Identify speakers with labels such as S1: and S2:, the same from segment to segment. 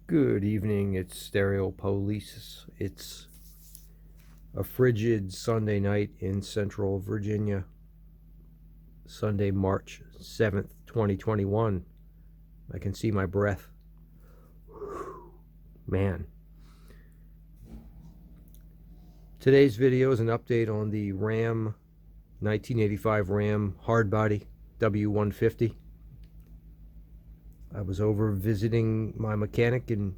S1: Good evening, it's Stereo Police. It's a frigid Sunday night in Central Virginia, Sunday, March 7th, 2021. I can see my breath. Man. Today's video is an update on the 1985 Ram hardbody W150. I was over visiting my mechanic in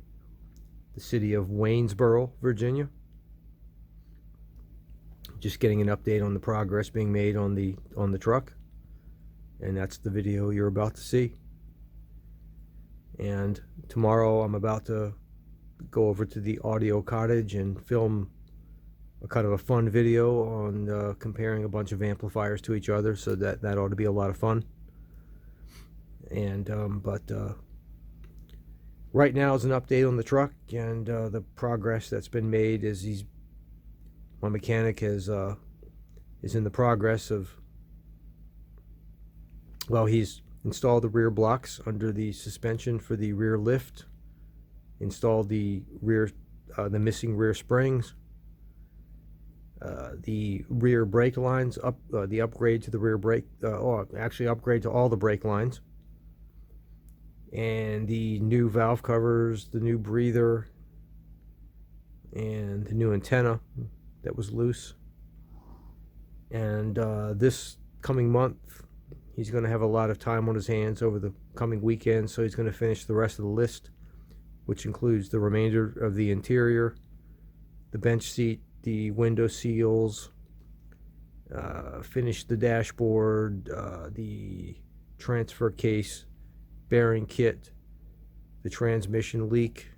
S1: the city of Waynesboro, Virginia. Just getting an update on the progress being made on the truck, and that's the video you're about to see. And tomorrow I'm about to go over to the audio cottage and film a kind of a fun video on comparing a bunch of amplifiers to each other, so that ought to be a lot of fun. And right now is an update on the truck and the progress that's been made. Is my mechanic is in the progress of, well, he's installed the rear blocks under the suspension for the rear lift, installed the missing rear springs, the rear brake lines, the upgrade to the rear brake, actually upgrade to all the brake lines, and the new valve covers, the new breather, and the new antenna that was loose. And this coming month, he's going to have a lot of time on his hands over the coming weekend, so he's going to finish the rest of the list, which includes the remainder of the interior, the bench seat, the window seals, finish the dashboard, the transfer case, bearing kit, the transmission leak,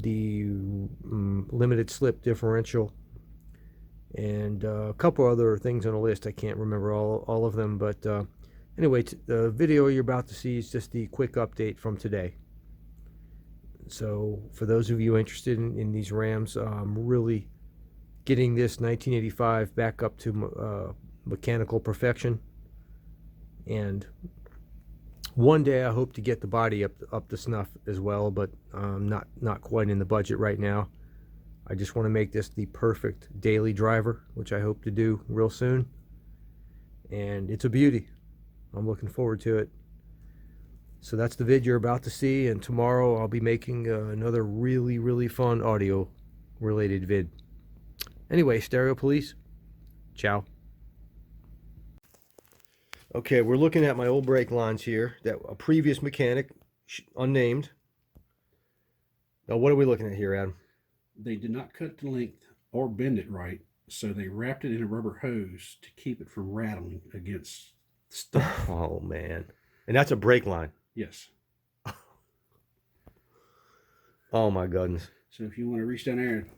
S1: the limited slip differential, and a couple other things on the list. I can't remember all of them, but anyway, the video you're about to see is just the quick update from today. So for those of you interested in these Rams, really getting this 1985 back up to mechanical perfection, and one day I hope to get the body up to snuff as well, but not quite in the budget right now. I just want to make this the perfect daily driver, which I hope to do real soon. And it's a beauty. I'm looking forward to it. So that's the vid you're about to see, and tomorrow I'll be making another really fun audio related vid. Anyway, Stereo Police, ciao. Okay, we're looking at my old brake lines here that a previous mechanic, unnamed. Now, what are we looking at here, Adam?
S2: They did not cut the length or bend it right, so they wrapped it in a rubber hose to keep it from rattling against stuff.
S1: Oh, man. And that's a brake line?
S2: Yes.
S1: Oh, my goodness.
S2: So if you want to reach down there and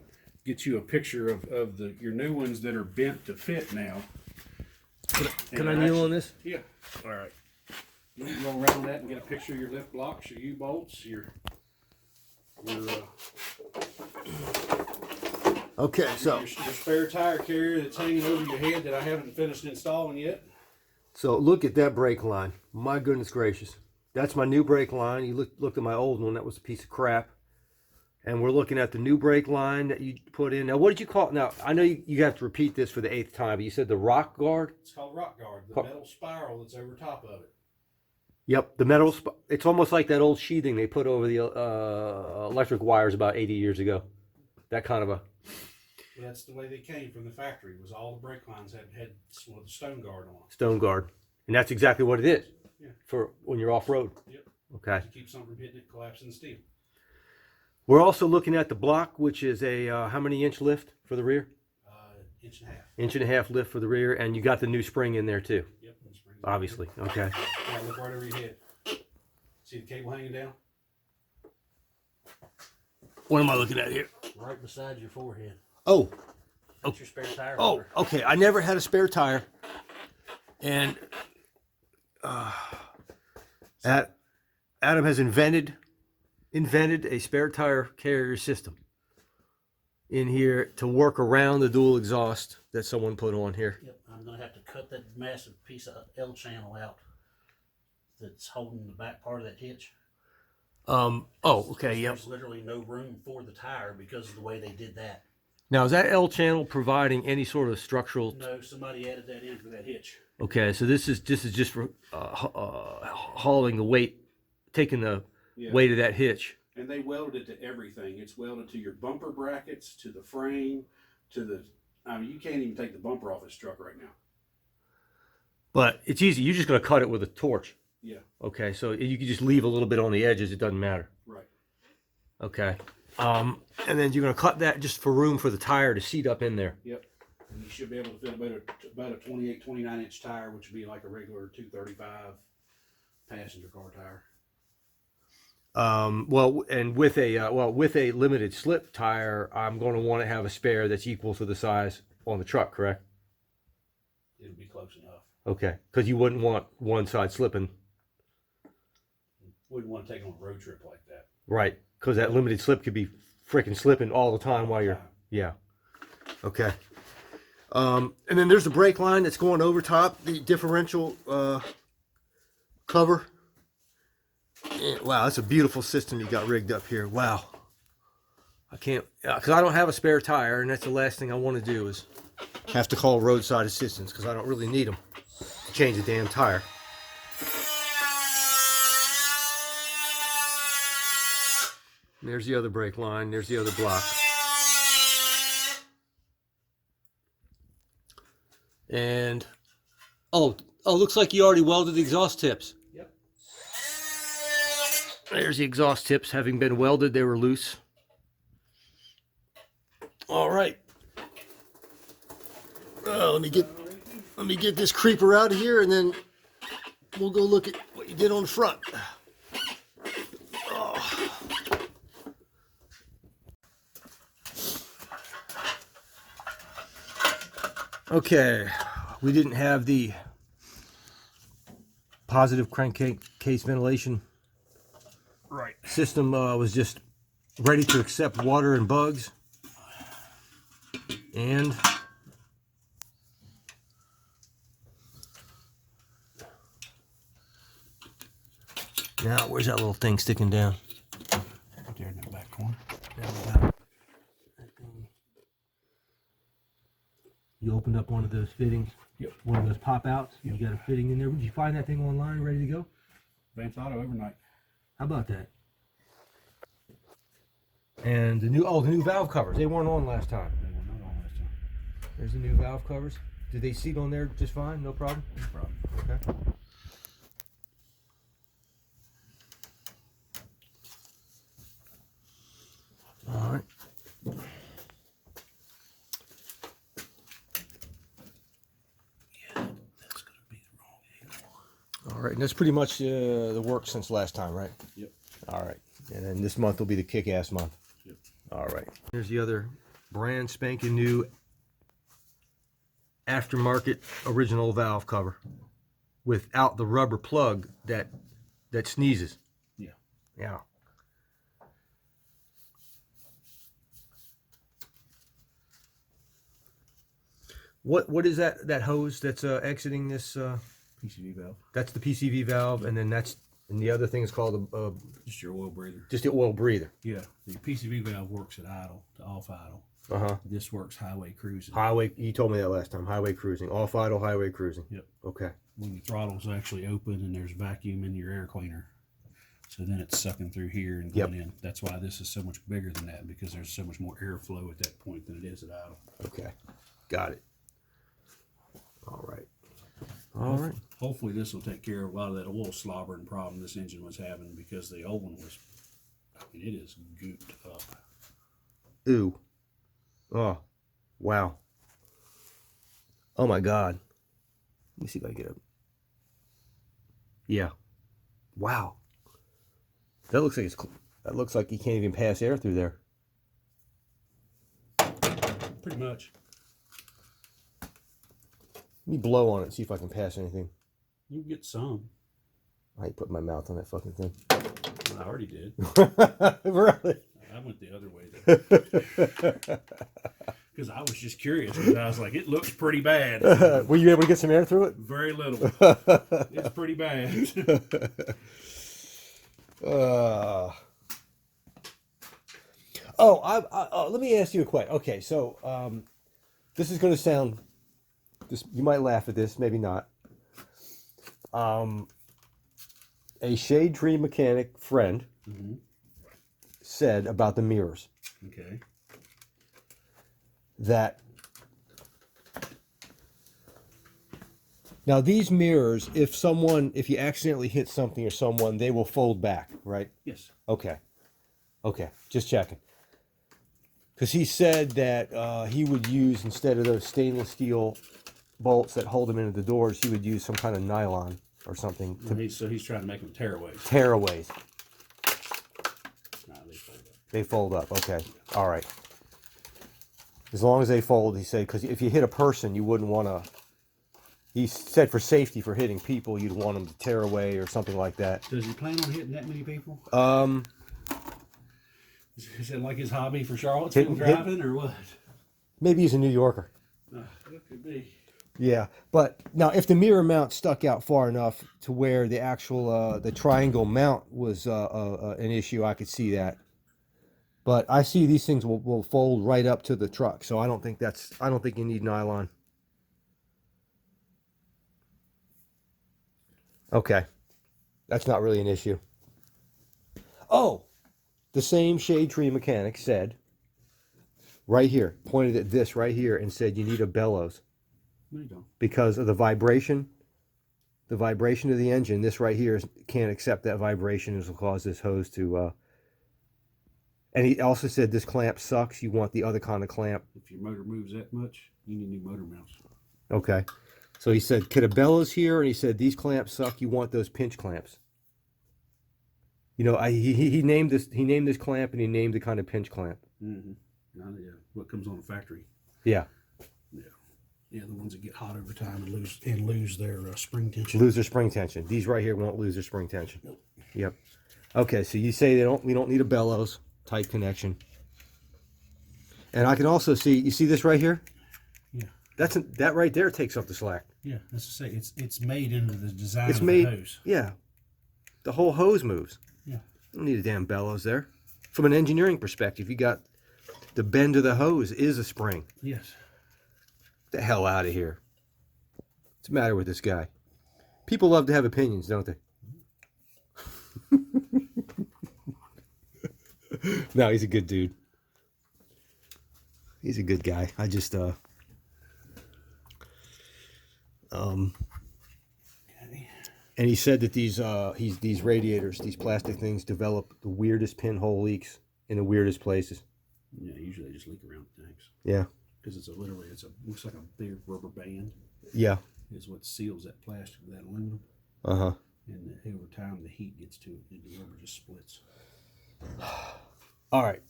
S2: get you a picture of your new ones that are bent to fit now.
S1: Can I kneel on this?
S2: Yeah. All right. You can go around that and get a picture of your lift blocks, your U-bolts,
S1: okay, so
S2: your spare tire carrier that's hanging over your head that I haven't finished installing yet.
S1: So look at that brake line. My goodness gracious. That's my new brake line. You looked at my old one. That was a piece of crap. And we're looking at the new brake line that you put in. Now, what did you call it? Now, I know you have to repeat this for the 8th time, but you said the rock guard?
S2: It's called rock guard, the metal spiral that's over top of it.
S1: Yep, the metal, it's almost like that old sheathing they put over the electric wires about 80 years ago. That kind of a...
S2: That's the way they came from the factory, was all the brake lines had the stone guard on them.
S1: Stone guard. And that's exactly what it is.
S2: Yeah.
S1: For when you're off-road.
S2: Yep.
S1: Okay.
S2: To keep something from hitting it, collapsing the steel.
S1: We're also looking at the block, which is a how many inch lift for the rear?
S2: 1.5
S1: 1.5 lift for the rear, and you got the new spring in there too.
S2: Yep.
S1: Obviously. Okay.
S2: Yeah, look right over your head. See the cable hanging down?
S1: What am I looking at here?
S2: Right beside your forehead.
S1: Oh.
S2: That's your spare tire.
S1: Oh, okay. I never had a spare tire, and Adam has invented a spare tire carrier system in here to work around the dual exhaust that someone put on here.
S2: Yep, I'm going to have to cut that massive piece of L channel out that's holding the back part of that hitch.
S1: Oh, okay, yep.
S2: There's literally no room for the tire because of the way they did that.
S1: Now, is that L channel providing any sort of structural?
S2: No, somebody added that in for that hitch.
S1: Okay, so this is just for hauling the weight, taking the weight of that hitch.
S2: And they welded it to everything. It's welded to your bumper brackets, to the frame, to the. I mean, you can't even take the bumper off this truck right now.
S1: But it's easy. You're just going to cut it with a torch.
S2: Yeah.
S1: Okay, so you can just leave a little bit on the edges. It doesn't matter.
S2: Right.
S1: Okay. And then you're going to cut that just for room for the tire to seat up in there.
S2: Yep. And you should be able to fit about a 28, 29 inch tire, which would be like a regular 235 passenger car tire.
S1: Well, and with a limited slip tire, I'm going to want to have a spare that's equal to the size on the truck, correct?
S2: It'll be close enough.
S1: Okay, because you wouldn't want one side slipping.
S2: Wouldn't want to take on a road trip like that.
S1: Right, because that limited slip could be freaking slipping all the time while you're, yeah. Okay. And then there's the brake line that's going over top the differential cover. Yeah, wow, that's a beautiful system you got rigged up here. Wow. I can't, because I don't have a spare tire, and that's the last thing I want to do is have to call roadside assistance, because I don't really need them to change the damn tire. There's the other brake line. There's the other block. And, oh, looks like you already welded the exhaust tips.
S2: Yep.
S1: There's the exhaust tips. Having been welded, they were loose. All right. Let me get this creeper out of here, and then we'll go look at what you did on the front. Oh. Okay, we didn't have the positive crankcase ventilation system. Was just ready to accept water and bugs. And now, where's that little thing sticking down?
S2: Right there in that back corner.
S1: You opened up one of those fittings.
S2: Yep.
S1: One of those pop outs. You got a fitting in there. Did you find that thing online ready to go?
S2: Vance Auto overnight.
S1: How about that? And the new valve covers. They weren't on last time.
S2: They were not on last time.
S1: There's the new valve covers. Did they seat on there just fine? No problem?
S2: No problem.
S1: Okay. All right.
S2: Yeah, that's going to be the wrong angle.
S1: All right, and that's pretty much the work since last time, right?
S2: Yep.
S1: All right, and then this month will be the kick-ass month.
S2: Yep.
S1: All right. Here's the other brand spanking new aftermarket original valve cover without the rubber plug that sneezes.
S2: Yeah.
S1: Yeah. What is that hose that's exiting this?
S2: PCV valve.
S1: That's the PCV valve, and then the other thing is called
S2: Just your oil breather.
S1: just the oil breather.
S2: Yeah. The PCV valve works at idle to off idle.
S1: Uh-huh.
S2: This works highway cruising.
S1: Highway. You told me that last time. Highway cruising, off idle highway cruising.
S2: Yep.
S1: Okay.
S2: When the throttle's actually open and there's vacuum in your air cleaner. So then it's sucking through here and going in. That's why this is so much bigger than that, because there's so much more airflow at that point than it is at idle.
S1: Okay. Got it. All right. All right.
S2: Hopefully this will take care of a lot of that oil slobbering problem this engine was having, because the old one was, I mean, it is gooped up.
S1: Ooh. Oh. Wow. Oh my God. Let me see if I can get up. Yeah. Wow. That looks like that looks like you can't even pass air through there.
S2: Pretty much.
S1: Let me blow on it, see if I can pass anything.
S2: You can get some.
S1: I hate putting my mouth on that fucking thing.
S2: I already did.
S1: Really?
S2: I went the other way though. Because I was just curious. Because I was like, it looks pretty bad.
S1: Were you able to get some air through it?
S2: Very little. It's pretty bad.
S1: Uh, oh, let me ask you a question. Okay, so this is going to sound, this you might laugh at this, maybe not. A shade tree mechanic friend said about the mirrors
S2: Okay.
S1: that now these mirrors, if you accidentally hit something or someone, they will fold back, right?
S2: Yes.
S1: Okay, just checking. Because he said that he would use, instead of those stainless steel bolts that hold them into the doors, he would use some kind of nylon or something to
S2: So he's trying to make them tearaways.
S1: tearaways.
S2: Nah, they fold up.
S1: They fold up. Okay. All right. As long as they fold, he said, because if you hit a person, you wouldn't want to. He said for safety, for hitting people, you'd want them to tear away or something like that.
S2: Does he plan on hitting that many people? Is it like his hobby for Charlottesville driving or what?
S1: Maybe he's a New Yorker.
S2: That could be.
S1: Yeah, but now if the mirror mount stuck out far enough to where the actual the triangle mount was an issue, I could see that. But I see these things will fold right up to the truck, so I don't think you need nylon. Okay, that's not really an issue. Oh, the same shade tree mechanic said right here, pointed at this right here, and said you need a bellows.
S2: No, you don't.
S1: Because of the vibration of the engine. This right here can't accept that vibration. This will cause this hose to and he also said this clamp sucks. You want the other kind of clamp.
S2: If your motor moves that much, you need new motor mounts.
S1: Okay, so he said could a bellows here, and he said these clamps suck. You want those pinch clamps. You know, he named this clamp, and he named the kind of pinch clamp.
S2: Mm-hmm. Yeah, what comes on a factory.
S1: Yeah.
S2: Yeah, the ones that get hot over time and lose their spring tension.
S1: Lose their spring tension. These right here won't lose their spring tension.
S2: Nope.
S1: Yep. Okay, so you say we don't need a bellows, tight connection. And I can also see, you see this right here?
S2: Yeah.
S1: That right there takes up the slack.
S2: Yeah, that's to say it's made into the design
S1: It's
S2: of
S1: made,
S2: the hose.
S1: Yeah. The whole hose moves.
S2: Yeah.
S1: You don't need a damn bellows there. From an engineering perspective, you got the bend of the hose is a spring.
S2: Yes.
S1: Get the hell out of here. What's the matter with this guy? People love to have opinions, don't they? No, he's a good dude. He's a good guy. I just and he said that these radiators, these plastic things, develop the weirdest pinhole leaks in the weirdest places.
S2: Yeah, usually they just leak around the tanks.
S1: Yeah.
S2: Because it's looks like a big rubber band.
S1: Yeah.
S2: Is what seals that plastic with that aluminum.
S1: Uh-huh.
S2: And over time the heat gets to it and the rubber just splits.
S1: All right.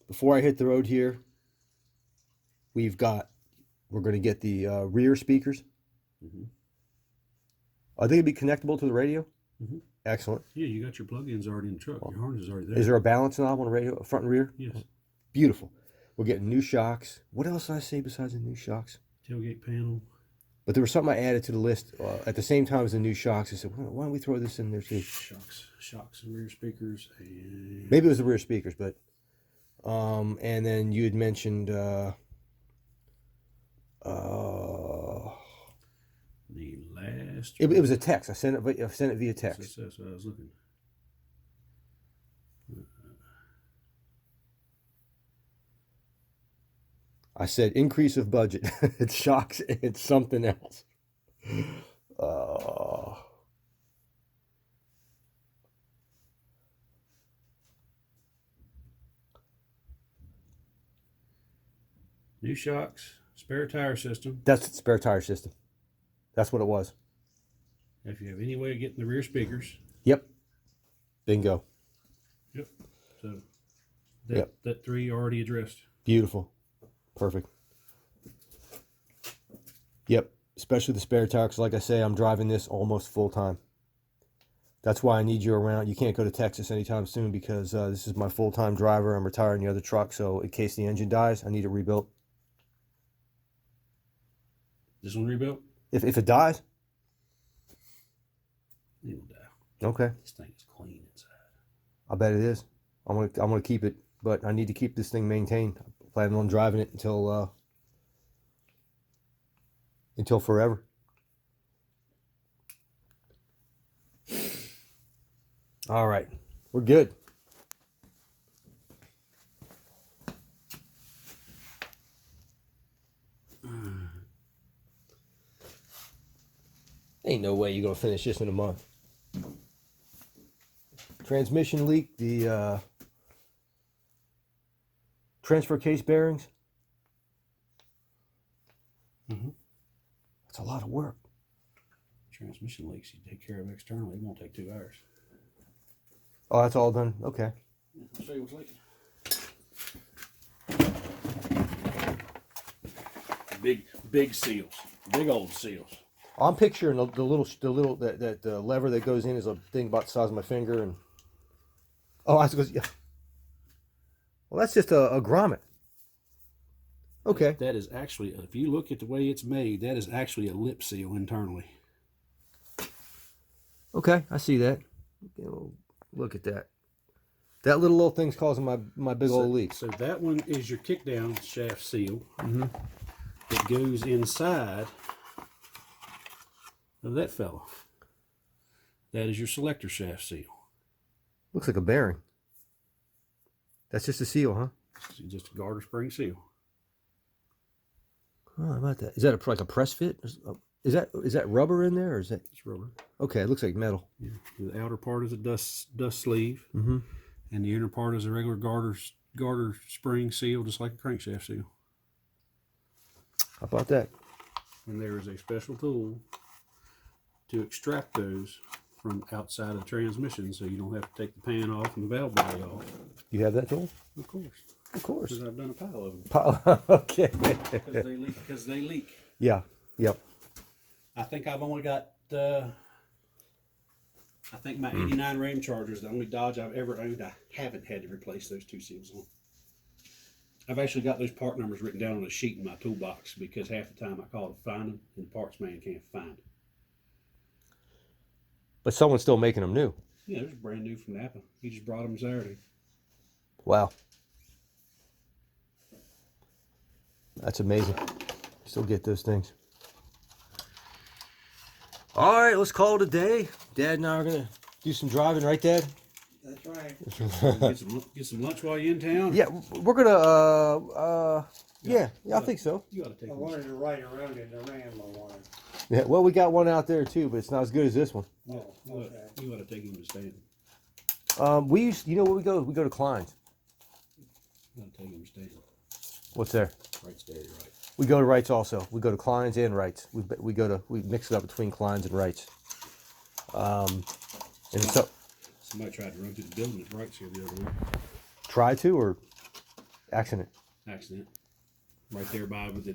S1: Before I hit the road here, we're going to get the rear speakers.
S2: Mm-hmm.
S1: Are they going to be connectable to the radio?
S2: Mm-hmm.
S1: Excellent.
S2: Yeah, you got your plug-ins already in the truck. Your harness is already there.
S1: Is there a balance knob on the radio, front and rear?
S2: Yes.
S1: Beautiful. We're getting new shocks. What else did I say besides the new shocks?
S2: Tailgate panel.
S1: But there was something I added to the list at the same time as the new shocks. I said, why don't we throw this in there too?
S2: Shocks and rear speakers. And
S1: maybe it was the rear speakers, but and then you had mentioned
S2: the last.
S1: It was a text. I sent it via text.
S2: That's what I was looking.
S1: I said increase of budget. It's shocks. It's something else.
S2: New shocks, spare tire system.
S1: That's the spare tire system. That's what it was.
S2: If you have any way of getting the rear speakers.
S1: Yep. Bingo.
S2: Yep. So that 3 already addressed.
S1: Beautiful. Perfect. Yep. Especially the spare tire, because like I say, I'm driving this almost full time. That's why I need you around. You can't go to Texas anytime soon because this is my full-time driver. I'm retiring the other truck, so in case the engine dies, I need it rebuilt.
S2: This one rebuilt?
S1: If it dies?
S2: It will die.
S1: Okay.
S2: This thing is clean.
S1: I bet it is. I'm gonna keep it, but I need to keep this thing maintained. I'm planning on driving it until forever. All right, we're good. Ain't no way you're gonna finish this in a month. Transmission leak, the transfer case bearings. That's a lot of work.
S2: Transmission leaks, you take care of externally, it won't take 2 hours.
S1: Oh, that's all done? Okay.
S2: I'll show you what's leaking. Big seals. Big old seals.
S1: I'm picturing the little that lever that goes in is a thing about the size of my finger, and oh, I was yeah. Well, that's just a grommet. Okay.
S2: That is actually, if you look at the way it's made, that is actually a lip seal internally.
S1: Okay, I see that. Look at that. That little thing's causing my big old leak.
S2: So that one is your kickdown shaft seal. It goes inside of that fella. That is your selector shaft seal.
S1: Looks like a bearing. That's just a seal, huh?
S2: It's just a garter spring seal.
S1: Oh, how about that? Is that like a press fit? Is that rubber in there, or is that?
S2: It's rubber.
S1: Okay, it looks like metal.
S2: Yeah. The outer part is a dust sleeve,
S1: Mm-hmm.
S2: and the inner part is a regular garter spring seal, just like a crankshaft seal.
S1: How about that?
S2: And there is a special tool to extract those from outside of the transmission, so you don't have to take the pan off and the valve body off.
S1: You have that tool?
S2: Of course.
S1: Of course.
S2: Because I've done a pile of them.
S1: Okay.
S2: Because they leak.
S1: Yeah. Yep.
S2: I think I've only got, I think my 89 Ram Charger is the only Dodge I've ever owned I haven't had to replace those 2 seals on. I've actually got those part numbers written down on a sheet in my toolbox, because half the time I call to find them and the parts man can't find them.
S1: But someone's still making them new.
S2: Yeah, they're brand new from Napa. He just brought them Saturday.
S1: Wow. That's amazing. Still get those things. All right, let's call it a day. Dad and I are going to do some driving, right, Dad?
S3: That's right.
S2: Get some lunch while you're in town.
S1: Yeah, we're going to, yeah, I think so.
S2: You ought to take
S3: I
S2: them.
S3: wanted to ride around in the Ram I wanted.
S1: Yeah, well, we got one out there too, but it's not as good as this one.
S3: Oh, okay.
S2: You ought to take him to stand.
S1: We used, you know where we go? We go to Klein's.
S2: You ought to take him to stand.
S1: What's there?
S2: Right there, you're right.
S1: We go to Wright's also. We go to Klein's and Wright's. We mix it up between Klein's and Wright's. And so
S2: Somebody tried to run through the building at Wright's here the other week.
S1: try to or accident.
S2: Accident. Right there by with the